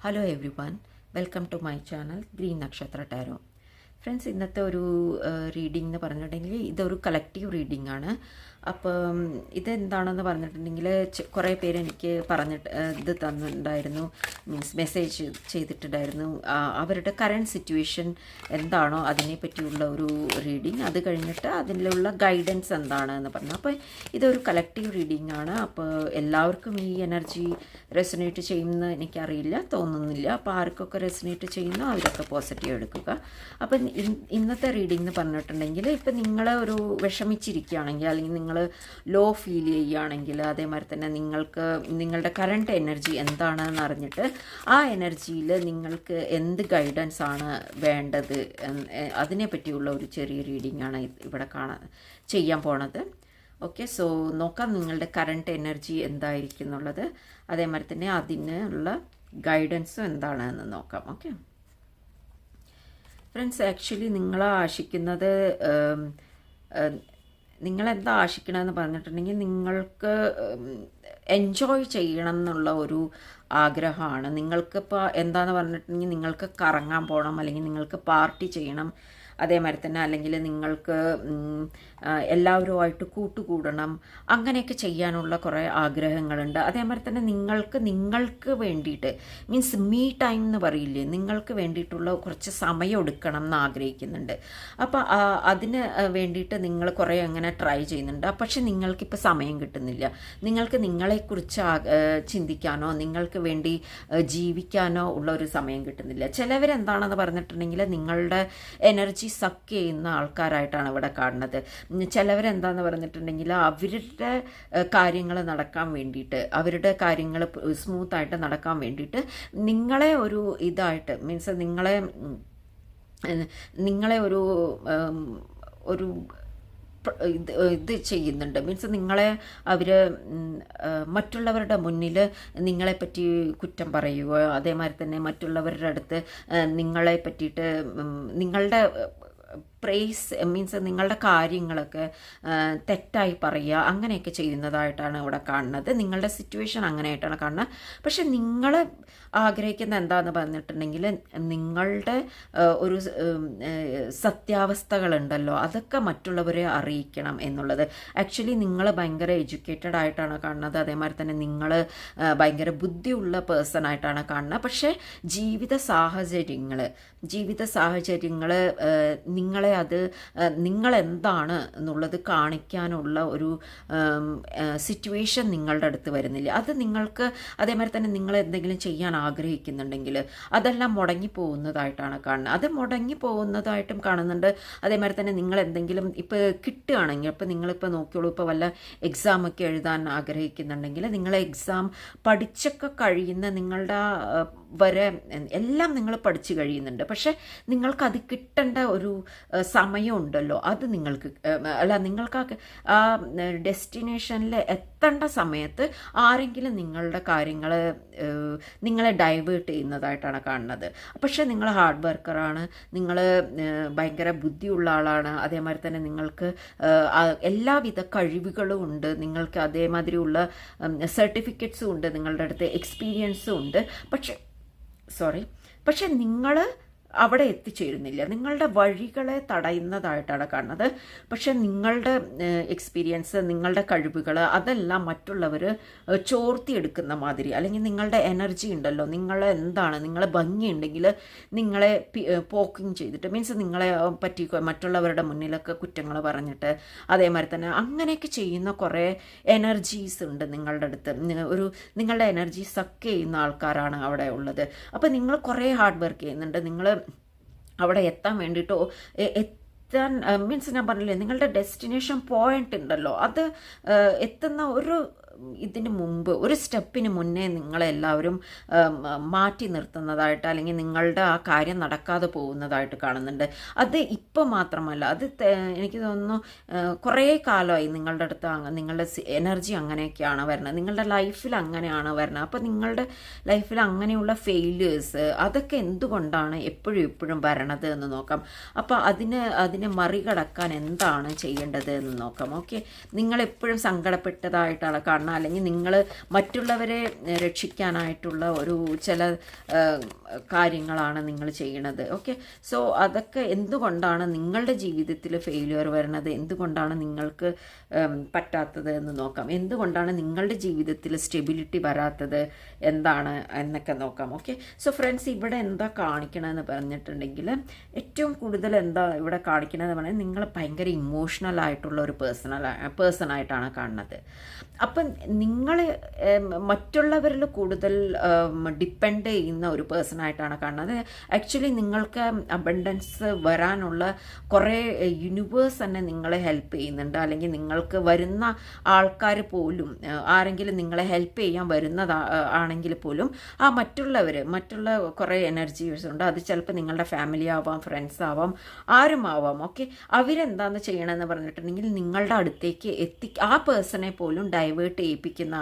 Hello everyone, welcome to my channel green Nakshatra tarot. Friends, ഇന്നത്തെ ഒരു reading എന്ന് പറഞ്ഞിട്ടുണ്ടെങ്കിൽ ഇതൊരു കളക്റ്റീവ് റീഡിംഗ് ആണ്. അപ്പം ഇതെന്താണെന്ന് പറഞ്ഞിട്ടുണ്ടെങ്കിൽ കുറേ പേര് എനിക്ക് പറഞ്ഞിട്ട് ഇത് തന്നിട്ടുണ്ടായിരുന്നു, മീൻസ് മെസ്സേജ് ചെയ്തിട്ടുണ്ടായിരുന്നു അവരുടെ കറണ്ട് സിറ്റുവേഷൻ എന്താണോ അതിനെ പറ്റിയുള്ള ഒരു റീഡിങ്. അത് കഴിഞ്ഞിട്ട് അതിലുള്ള ഗൈഡൻസ് എന്താണെന്ന് പറഞ്ഞു. അപ്പോൾ ഇതൊരു കളക്റ്റീവ് റീഡിംഗ് ആണ്. അപ്പോൾ എല്ലാവർക്കും ഈ എനർജി റെസൊനേറ്റ് ചെയ്യുമെന്ന് എനിക്കറിയില്ല, തോന്നുന്നില്ല. അപ്പോൾ ആർക്കൊക്കെ റെസൊനേറ്റ് ചെയ്യുന്നോ അവരൊക്കെ പോസിറ്റീവ് എടുക്കുക. അപ്പം ഇന്നത്തെ റീഡിംഗ് എന്ന് പറഞ്ഞിട്ടുണ്ടെങ്കിൽ ഇപ്പം നിങ്ങൾ ഒരു വിഷമിച്ചിരിക്കുകയാണെങ്കിൽ, അല്ലെങ്കിൽ നിങ്ങൾ ലോ ഫീൽ ചെയ്യുകയാണെങ്കിൽ, അതേമാതിരി തന്നെ നിങ്ങൾക്ക് നിങ്ങളുടെ കറണ്ട് എനർജി എന്താണെന്ന് അറിഞ്ഞിട്ട് ആ എനർജിയിൽ നിങ്ങൾക്ക് എന്ത് ഗൈഡൻസ് ആണ് വേണ്ടത് അതിനെ പറ്റിയുള്ള ഒരു ചെറിയ റീഡിംഗ് ആണ് ഇവിടെ ചെയ്യാൻ പോണത്. ഓക്കെ, സോ നോക്കാം നിങ്ങളുടെ കറണ്ട് എനർജി എന്തായിരിക്കും എന്നുള്ളത്, അതേമാതിരി തന്നെ അതിനുള്ള ഗൈഡൻസും എന്താണെന്ന് നോക്കാം. ഓക്കെ ഫ്രണ്ട്സ്, ആക്ച്വലി നിങ്ങൾ ആശിക്കുന്നത്, നിങ്ങളെന്താ ആശിക്കണമെന്ന് പറഞ്ഞിട്ടുണ്ടെങ്കിൽ നിങ്ങൾക്ക് എൻജോയ് ചെയ്യണം എന്നുള്ള ഒരു ആഗ്രഹമാണ്. നിങ്ങൾക്കിപ്പോൾ എന്താണെന്ന് പറഞ്ഞിട്ടുണ്ടെങ്കിൽ നിങ്ങൾക്ക് കറങ്ങാൻ പോകണം, അല്ലെങ്കിൽ നിങ്ങൾക്ക് പാർട്ടി ചെയ്യണം, അതേമാതിരി തന്നെ അല്ലെങ്കിൽ നിങ്ങൾക്ക് എല്ലാവരുമായിട്ട് കൂട്ടുകൂടണം, അങ്ങനെയൊക്കെ ചെയ്യാനുള്ള കുറേ ആഗ്രഹങ്ങളുണ്ട്. അതേമാതിരി തന്നെ നിങ്ങൾക്ക് വേണ്ടിയിട്ട്, മീൻസ് മീ ടൈം എന്ന് പറയില്ലേ, നിങ്ങൾക്ക് വേണ്ടിയിട്ടുള്ള കുറച്ച് സമയം എടുക്കണം എന്ന് ആഗ്രഹിക്കുന്നുണ്ട്. അപ്പോൾ അതിന് വേണ്ടിയിട്ട് നിങ്ങൾ കുറേ അങ്ങനെ ട്രൈ ചെയ്യുന്നുണ്ട്. പക്ഷെ നിങ്ങൾക്കിപ്പോൾ സമയം കിട്ടുന്നില്ല. നിങ്ങൾക്ക് നിങ്ങളെക്കുറിച്ച് ചിന്തിക്കാനോ നിങ്ങൾക്ക് വേണ്ടി ജീവിക്കാനോ ഉള്ള ഒരു സമയം കിട്ടുന്നില്ല. ചിലവരെന്താണെന്ന് പറഞ്ഞിട്ടുണ്ടെങ്കിൽ നിങ്ങളുടെ എനർജി സക്ക് ചെയ്യുന്ന ആൾക്കാരായിട്ടാണ് ഇവിടെ കാണുന്നത്. ചിലവരെന്താന്ന് പറഞ്ഞിട്ടുണ്ടെങ്കിൽ അവരുടെ കാര്യങ്ങൾ നടക്കാൻ വേണ്ടിയിട്ട്, അവരുടെ കാര്യങ്ങൾ സ്മൂത്തായിട്ട് നടക്കാൻ വേണ്ടിയിട്ട് നിങ്ങളെ ഒരു ഇതായിട്ട്, മീൻസ് നിങ്ങളെ ഒരു ഇത് ചെയ്യുന്നുണ്ട്. മീൻസ് നിങ്ങളെ അവർ മറ്റുള്ളവരുടെ മുന്നിൽ നിങ്ങളെപ്പറ്റി കുറ്റം പറയുകയോ, അതേമാതിരി തന്നെ മറ്റുള്ളവരുടെ അടുത്ത് നിങ്ങളെ പറ്റിയിട്ട് നിങ്ങളുടെ പ്രേസ്, മീൻസ് നിങ്ങളുടെ കാര്യങ്ങളൊക്കെ തെറ്റായി പറയുക, അങ്ങനെയൊക്കെ ചെയ്യുന്നതായിട്ടാണ് ഇവിടെ കാണുന്നത്. നിങ്ങളുടെ സിറ്റുവേഷൻ അങ്ങനെയായിട്ടാണ് കാണുന്നത്. പക്ഷെ നിങ്ങൾ ആഗ്രഹിക്കുന്ന എന്താണെന്ന് പറഞ്ഞിട്ടുണ്ടെങ്കിൽ നിങ്ങളുടെ ഒരു സത്യാവസ്ഥകളുണ്ടല്ലോ അതൊക്കെ മറ്റുള്ളവരെ അറിയിക്കണം എന്നുള്ളത്. ആക്ച്വലി നിങ്ങൾ ഭയങ്കര എഡ്യൂക്കേറ്റഡ് ആയിട്ടാണ് കാണുന്നത്, അതേമാതിരി തന്നെ നിങ്ങൾ ഭയങ്കര ബുദ്ധിയുള്ള പേഴ്സൺ ആയിട്ടാണ് കാണുന്നത്. പക്ഷേ ജീവിത സാഹചര്യങ്ങൾ നിങ്ങളെ അത് നിങ്ങളെന്താണ് എന്നുള്ളത് കാണിക്കാനുള്ള ഒരു സിറ്റുവേഷൻ നിങ്ങളുടെ അടുത്ത് വരുന്നില്ല. അത് നിങ്ങൾക്ക്, അതേമാതിരി തന്നെ നിങ്ങൾ എന്തെങ്കിലും ചെയ്യാൻ ആഗ്രഹിക്കുന്നുണ്ടെങ്കിൽ അതെല്ലാം മുടങ്ങിപ്പോകുന്നതായിട്ടാണ് കാണുന്നത്. അത് മുടങ്ങിപ്പോകുന്നതായിട്ടും കാണുന്നുണ്ട്. അതേമാതിരി തന്നെ നിങ്ങൾ എന്തെങ്കിലും ഇപ്പോൾ കിട്ടുകയാണെങ്കിൽ, ഇപ്പോൾ നിങ്ങളിപ്പോൾ നോക്കിയോളൂ, ഇപ്പോൾ വല്ല എക്സാമൊക്കെ എഴുതാൻ ആഗ്രഹിക്കുന്നുണ്ടെങ്കിൽ നിങ്ങൾ എക്സാം പഠിച്ചൊക്കെ കഴിയുന്ന നിങ്ങളുടെ വരെ എല്ലാം നിങ്ങൾ പഠിച്ചു കഴിയുന്നുണ്ട്. പക്ഷെ നിങ്ങൾക്കത് കിട്ടേണ്ട ഒരു സമയമുണ്ടല്ലോ, അത് നിങ്ങൾക്ക് ആ ഡെസ്റ്റിനേഷനിൽ എത്തേണ്ട സമയത്ത് ആരെങ്കിലും നിങ്ങളുടെ കാര്യങ്ങൾ നിങ്ങളെ ഡൈവേർട്ട് ചെയ്യുന്നതായിട്ടാണ് കാണുന്നത്. പക്ഷേ നിങ്ങൾ ഹാർഡ് വർക്കറാണ്, നിങ്ങൾ ഭയങ്കര ബുദ്ധിയുള്ള ആളാണ്, അതേമാതിരി തന്നെ നിങ്ങൾക്ക് എല്ലാവിധ കഴിവുകളും ഉണ്ട്, നിങ്ങൾക്ക് അതേമാതിരിയുള്ള സർട്ടിഫിക്കറ്റ്സും ഉണ്ട്, നിങ്ങളുടെ അടുത്ത് എക്സ്പീരിയൻസും ഉണ്ട്. പക്ഷെ നിങ്ങൾ അവിടെ എത്തിച്ചേരുന്നില്ല. നിങ്ങളുടെ വഴികളെ തടയുന്നതായിട്ടാണ് കാണുന്നത്. പക്ഷെ നിങ്ങളുടെ എക്സ്പീരിയൻസ്, നിങ്ങളുടെ കഴിവുകൾ അതെല്ലാം മറ്റുള്ളവർ ചോർത്തിയെടുക്കുന്ന മാതിരി, അല്ലെങ്കിൽ നിങ്ങളുടെ എനർജി ഉണ്ടല്ലോ, നിങ്ങളെ ഭംഗിയുണ്ടെങ്കിൽ നിങ്ങളെ പോക്കിങ് ചെയ്തിട്ട്, മീൻസ് നിങ്ങളെ പറ്റി മറ്റുള്ളവരുടെ മുന്നിലൊക്കെ കുറ്റങ്ങൾ പറഞ്ഞിട്ട്, അതേമാതിരി തന്നെ അങ്ങനെയൊക്കെ ചെയ്യുന്ന കുറേ എനർജീസ് ഉണ്ട് നിങ്ങളുടെ അടുത്ത്. നിങ്ങളുടെ എനർജി സക്ക് ചെയ്യുന്ന ആൾക്കാരാണ് അവിടെ ഉള്ളത്. അപ്പോൾ നിങ്ങൾ കുറേ ഹാർഡ് വർക്ക് ചെയ്യുന്നുണ്ട്. നിങ്ങൾ അവിടെ എത്താൻ വേണ്ടിയിട്ടോ മീൻസ് ഞാൻ പറഞ്ഞില്ലേ, നിങ്ങളുടെ ഡെസ്റ്റിനേഷൻ പോയിന്റ് ഉണ്ടല്ലോ, അത് എത്തുന്ന ഇതിന് മുമ്പ് ഒരു സ്റ്റെപ്പിന് മുന്നേ നിങ്ങളെല്ലാവരും മാറ്റി നിർത്തുന്നതായിട്ട്, അല്ലെങ്കിൽ നിങ്ങളുടെ ആ കാര്യം നടക്കാതെ പോകുന്നതായിട്ട് കാണുന്നുണ്ട്. അത് ഇപ്പോൾ മാത്രമല്ല, അത് എനിക്ക് തോന്നുന്നു കുറേ കാലമായി നിങ്ങളുടെ അടുത്ത് നിങ്ങളുടെ എനർജി അങ്ങനെയൊക്കെയാണ് വരുന്നത്, നിങ്ങളുടെ ലൈഫിൽ അങ്ങനെയാണ് വരുന്നത്. അപ്പോൾ നിങ്ങളുടെ ലൈഫിൽ അങ്ങനെയുള്ള ഫെയിലിയേഴ്സ് അതൊക്കെ എന്തുകൊണ്ടാണ് എപ്പോഴും വരണത് എന്ന് നോക്കാം. അപ്പോൾ അതിനെ മറികടക്കാൻ എന്താണ് ചെയ്യേണ്ടത് എന്ന് നോക്കാം. ഓക്കെ, നിങ്ങളെപ്പോഴും സങ്കടപ്പെട്ടതായിട്ടാണ് കാണുന്നത്. കാണണം, അല്ലെങ്കിൽ നിങ്ങൾ മറ്റുള്ളവരെ രക്ഷിക്കാനായിട്ടുള്ള ഒരു ചില കാര്യങ്ങളാണ് നിങ്ങൾ ചെയ്യണത്. ഓക്കെ, സോ അതൊക്കെ എന്തുകൊണ്ടാണ് നിങ്ങളുടെ ജീവിതത്തിൽ ഫെയിലിയർ വരുന്നത്, എന്തുകൊണ്ടാണ് നിങ്ങൾക്ക് പറ്റാത്തത് എന്ന് നോക്കാം. എന്തുകൊണ്ടാണ് നിങ്ങളുടെ ജീവിതത്തിൽ സ്റ്റെബിലിറ്റി വരാത്തത് എന്താണ് എന്നൊക്കെ നോക്കാം. ഓക്കെ, സോ ഫ്രണ്ട്സ്, ഇവിടെ എന്താ കാണിക്കണമെന്ന് പറഞ്ഞിട്ടുണ്ടെങ്കിൽ ഏറ്റവും കൂടുതൽ എന്താ ഇവിടെ കാണിക്കണമെന്ന് പറഞ്ഞാൽ നിങ്ങൾ ഭയങ്കര ഇമോഷണൽ ആയിട്ടുള്ള ഒരു പേഴ്സണായിട്ടാണ് കാണുന്നത്. അപ്പം നിങ്ങൾ മറ്റുള്ളവരിൽ കൂടുതൽ ഡിപ്പെൻഡ് ചെയ്യുന്ന ഒരു പേഴ്സണായിട്ടാണ് കാണുന്നത്. ആക്ച്വലി നിങ്ങൾക്ക് അബണ്ടൻസ് വരാനുള്ള കുറേ യൂണിവേഴ്സ് തന്നെ നിങ്ങളെ ഹെൽപ്പ് ചെയ്യുന്നുണ്ട്. അല്ലെങ്കിൽ നിങ്ങൾക്ക് വരുന്ന ആൾക്കാർ പോലും ആരെങ്കിലും നിങ്ങളെ ഹെൽപ്പ് ചെയ്യാൻ വരുന്നത് ആണെങ്കിൽ പോലും ആ മറ്റുള്ള കുറേ എനർജീസ് ഉണ്ട്. അത് ചിലപ്പോൾ നിങ്ങളുടെ ഫാമിലി ആവാം, ഫ്രണ്ട്സ് ആവാം, ആരും ആവാം. ഓക്കെ, അവരെന്താണെന്ന് ചെയ്യണമെന്ന് പറഞ്ഞിട്ടുണ്ടെങ്കിൽ നിങ്ങളുടെ അടുത്തേക്ക് ആ പേഴ്സണെ പോലും ഡൈവേർട്ട് ചെയ്യിപ്പിക്കുന്ന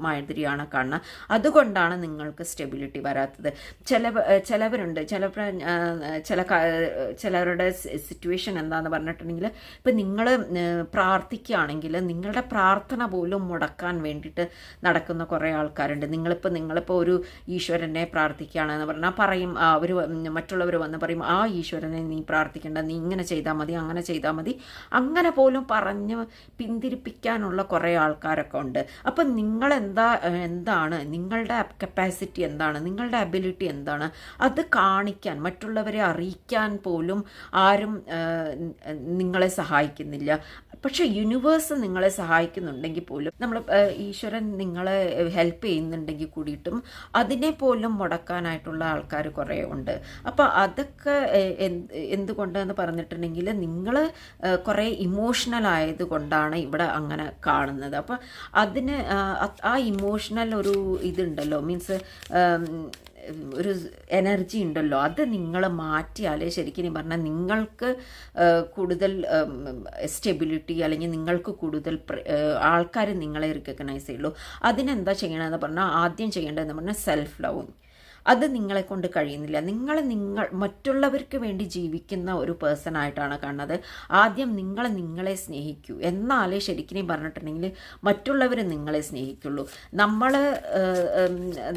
മാതിരിയാണ് കാണുന്നത്. അതുകൊണ്ടാണ് നിങ്ങൾക്ക് സ്റ്റെബിലിറ്റി വരാത്തത്. ചിലവരുണ്ട്, ചിലരുടെ സിറ്റുവേഷൻ എന്താണെന്ന് പറഞ്ഞിട്ടുണ്ടെങ്കിൽ ഇപ്പം നിങ്ങൾ പ്രാർത്ഥിക്കുകയാണെങ്കിൽ നിങ്ങളുടെ പ്രാർത്ഥന പോലും മുടക്കാൻ വേണ്ടിയിട്ട് നടക്കുന്ന കുറേ ആൾക്കാരുണ്ട്. നിങ്ങളിപ്പോൾ ഒരു ഈശ്വരനെ പ്രാർത്ഥിക്കുകയാണെന്ന് പറഞ്ഞാൽ പറയും, മറ്റുള്ളവർ വന്ന് പറയും, ആ ഈശ്വരനെ നീ പ്രാർത്ഥിക്കേണ്ട, നീ ഇങ്ങനെ ചെയ്താൽ മതി, അങ്ങനെ ചെയ്താൽ മതി, അങ്ങനെ പോലും പറഞ്ഞ് പിന്തിരിപ്പിക്കാനുള്ള കുറേ ആൾക്കാരൊക്കെ ഉണ്ട്. അപ്പം എന്താണ് നിങ്ങളുടെ കപ്പാസിറ്റി, എന്താണ് നിങ്ങളുടെ അബിലിറ്റി, എന്താണ് അത് കാണിക്കാൻ, മറ്റുള്ളവരെ അറിയിക്കാൻ പോലും ആരും നിങ്ങളെ സഹായിക്കുന്നില്ല. പക്ഷേ യൂണിവേഴ്സ് നിങ്ങളെ സഹായിക്കുന്നുണ്ടെങ്കിൽ പോലും, ഈശ്വരൻ നിങ്ങളെ ഹെൽപ്പ് ചെയ്യുന്നുണ്ടെങ്കിൽ കൂടിയിട്ടും അതിനെ പോലും മുടക്കാനായിട്ടുള്ള ആൾക്കാർ കുറേ ഉണ്ട്. അപ്പോൾ അതൊക്കെ എന്തുകൊണ്ടെന്ന് പറഞ്ഞിട്ടുണ്ടെങ്കിൽ നിങ്ങൾ കുറേ ഇമോഷണൽ ആയതുകൊണ്ടാണ് ഇവിടെ അങ്ങനെ കാണുന്നത്. അപ്പോൾ അതിന് ആ ഇമോഷണൽ ഒരു ഇതുണ്ടല്ലോ, മീൻസ് ഒരു എനർജി ഉണ്ടല്ലോ, അത് നിങ്ങൾ മാറ്റിയാലേ ശരിക്കും പറഞ്ഞാൽ നിങ്ങൾക്ക് കൂടുതൽ സ്റ്റെബിലിറ്റി, അല്ലെങ്കിൽ നിങ്ങൾക്ക് കൂടുതൽ ആൾക്കാർ നിങ്ങളെ റിക്കഗ്നൈസ് ചെയ്യുള്ളൂ. അതിനെന്താ ചെയ്യണമെന്ന് പറഞ്ഞാൽ ആദ്യം ചെയ്യേണ്ടതെന്ന് പറഞ്ഞാൽ സെൽഫ് ലവ്. അത് നിങ്ങളെ കൊണ്ട് കഴിയുന്നില്ല. നിങ്ങൾ മറ്റുള്ളവർക്ക് വേണ്ടി ജീവിക്കുന്ന ഒരു പേഴ്സൺ ആയിട്ടാണ് കാണുന്നത്. ആദ്യം നിങ്ങളെ സ്നേഹിക്കൂ, എന്നാലേ ശരിക്കും പറഞ്ഞിട്ടുണ്ടെങ്കിൽ മറ്റുള്ളവർ നിങ്ങളെ സ്നേഹിക്കുള്ളൂ.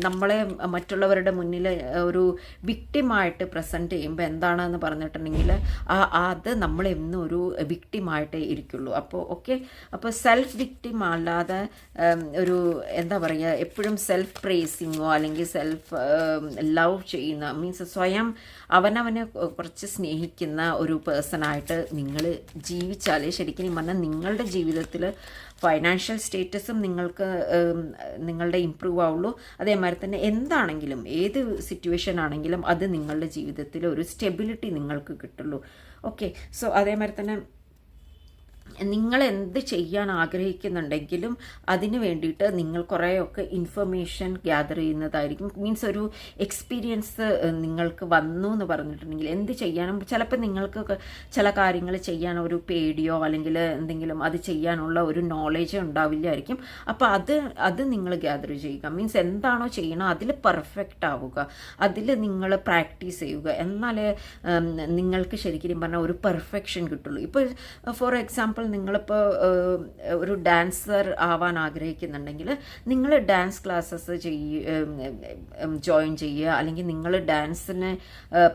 നമ്മളെ മറ്റുള്ളവരുടെ മുന്നിൽ ഒരു വിക്ടിമായിട്ട് പ്രസൻറ്റ് ചെയ്യുമ്പോൾ എന്താണെന്ന് പറഞ്ഞിട്ടുണ്ടെങ്കിൽ അത് നമ്മളെന്നും ഒരു വിക്ടിമായിട്ടേ ഇരിക്കുള്ളൂ. അപ്പോൾ സെൽഫ് വിക്ടിം അല്ലാതെ ഒരു എന്താ പറയുക, എപ്പോഴും സെൽഫ് പ്രേസിങ്ങോ അല്ലെങ്കിൽ സെൽഫ് ലവ് ചെയ്യുന്ന, മീൻസ് സ്വയം അവനവനെ കുറച്ച് സ്നേഹിക്കുന്ന ഒരു പേഴ്സണായിട്ട് നിങ്ങൾ ജീവിച്ചാലേ ശരിക്കും പറഞ്ഞാൽ നിങ്ങളുടെ ജീവിതത്തിൽ ഫൈനാൻഷ്യൽ സ്റ്റേറ്റസും നിങ്ങളുടെ ഇമ്പ്രൂവ് ആവുള്ളൂ. അതേമാതിരി തന്നെ എന്താണെങ്കിലും, ഏത് സിറ്റുവേഷൻ ആണെങ്കിലും അത് നിങ്ങളുടെ ജീവിതത്തിൽ ഒരു സ്റ്റെബിലിറ്റി നിങ്ങൾക്ക് കിട്ടുള്ളൂ. ഓക്കെ, സോ അതേമാതിരി തന്നെ നിങ്ങൾ എന്ത് ചെയ്യാൻ ആഗ്രഹിക്കുന്നുണ്ടെങ്കിലും അതിന് വേണ്ടിയിട്ട് നിങ്ങൾ കുറേയൊക്കെ ഇൻഫർമേഷൻ ഗ്യാദർ ചെയ്യുന്നതായിരിക്കും. മീൻസ് ഒരു എക്സ്പീരിയൻസ് നിങ്ങൾക്ക് വന്നു എന്ന് പറഞ്ഞിട്ടുണ്ടെങ്കിൽ എന്ത് ചെയ്യാനും, ചിലപ്പോൾ നിങ്ങൾക്ക് ചില കാര്യങ്ങൾ ചെയ്യാൻ ഒരു പേടിയോ അല്ലെങ്കിൽ എന്തെങ്കിലും അത് ചെയ്യാനുള്ള ഒരു നോളേജ് ഉണ്ടാവില്ലായിരിക്കും. അപ്പോൾ അത് നിങ്ങൾ ഗ്യാദർ ചെയ്യുക. മീൻസ് എന്താണോ ചെയ്യണം അതിൽ പെർഫെക്റ്റ് ആവുക, അതിൽ നിങ്ങൾ പ്രാക്ടീസ് ചെയ്യുക. എന്നാലേ നിങ്ങൾക്ക് ശരിക്കും പറഞ്ഞാൽ ഒരു പെർഫെക്ഷൻ കിട്ടുള്ളൂ. ഇപ്പോൾ ഫോർ എക്സാമ്പിൾ നിങ്ങളിപ്പോൾ ഒരു ഡാൻസർ ആവാൻ ആഗ്രഹിക്കുന്നുണ്ടെങ്കിൽ നിങ്ങൾ ഡാൻസ് ക്ലാസ്സസ് ജോയിൻ ചെയ്യുക, അല്ലെങ്കിൽ നിങ്ങൾ ഡാൻസിന്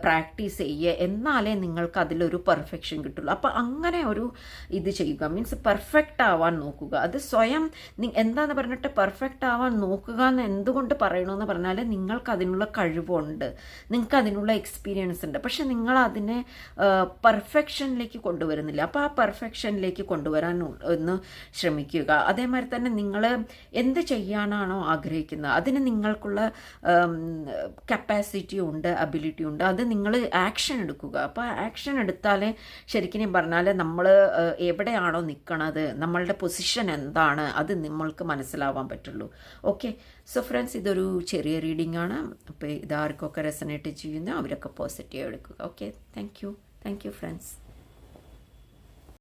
പ്രാക്ടീസ് ചെയ്യുക. എന്നാലേ നിങ്ങൾക്ക് അതിലൊരു പെർഫെക്ഷൻ കിട്ടുള്ളൂ. അപ്പോൾ അങ്ങനെ ഒരു ഇത് ചെയ്യുക, മീൻസ് പെർഫെക്റ്റ് ആവാൻ നോക്കുക. അത് സ്വയം എന്താന്ന് പറഞ്ഞിട്ട് പെർഫെക്റ്റ് ആവാൻ നോക്കുക എന്ന് എന്തുകൊണ്ട് പറയണമെന്ന് പറഞ്ഞാൽ നിങ്ങൾക്ക് അതിനുള്ള കഴിവുണ്ട്, നിങ്ങൾക്ക് അതിനുള്ള എക്സ്പീരിയൻസ് ഉണ്ട്. പക്ഷെ നിങ്ങൾ അതിനെ പെർഫെക്ഷനിലേക്ക് കൊണ്ടുവരുന്നില്ല. അപ്പോൾ ആ പെർഫെക്ഷനിലേക്ക് കൊണ്ടുവരാൻ ഒന്ന് ശ്രമിക്കുക. അതേമാതിരി തന്നെ നിങ്ങൾ എന്ത് ചെയ്യാനാണോ ആഗ്രഹിക്കുന്നത് അതിന് നിങ്ങൾക്കുള്ള കപ്പാസിറ്റി ഉണ്ട്, അബിലിറ്റി ഉണ്ട്. അത് നിങ്ങൾ ആക്ഷൻ എടുക്കുക. അപ്പോൾ ആക്ഷൻ എടുത്താലേ ശരിക്കും പറഞ്ഞാൽ നമ്മൾ എവിടെയാണോ നിൽക്കണത്, നമ്മളുടെ പൊസിഷൻ എന്താണ്, അത് നമ്മൾക്ക് മനസ്സിലാവാൻ പറ്റുള്ളൂ. ഓക്കെ, സോ ഫ്രണ്ട്സ്, ഇതൊരു ചെറിയ റീഡിംഗ് ആണ്. അപ്പോൾ ഇതാർക്കൊക്കെ റെസനേറ്റ് ചെയ്യുന്ന അവരൊക്കെ പോസിറ്റീവ് എടുക്കുക. Okay, thank you friends.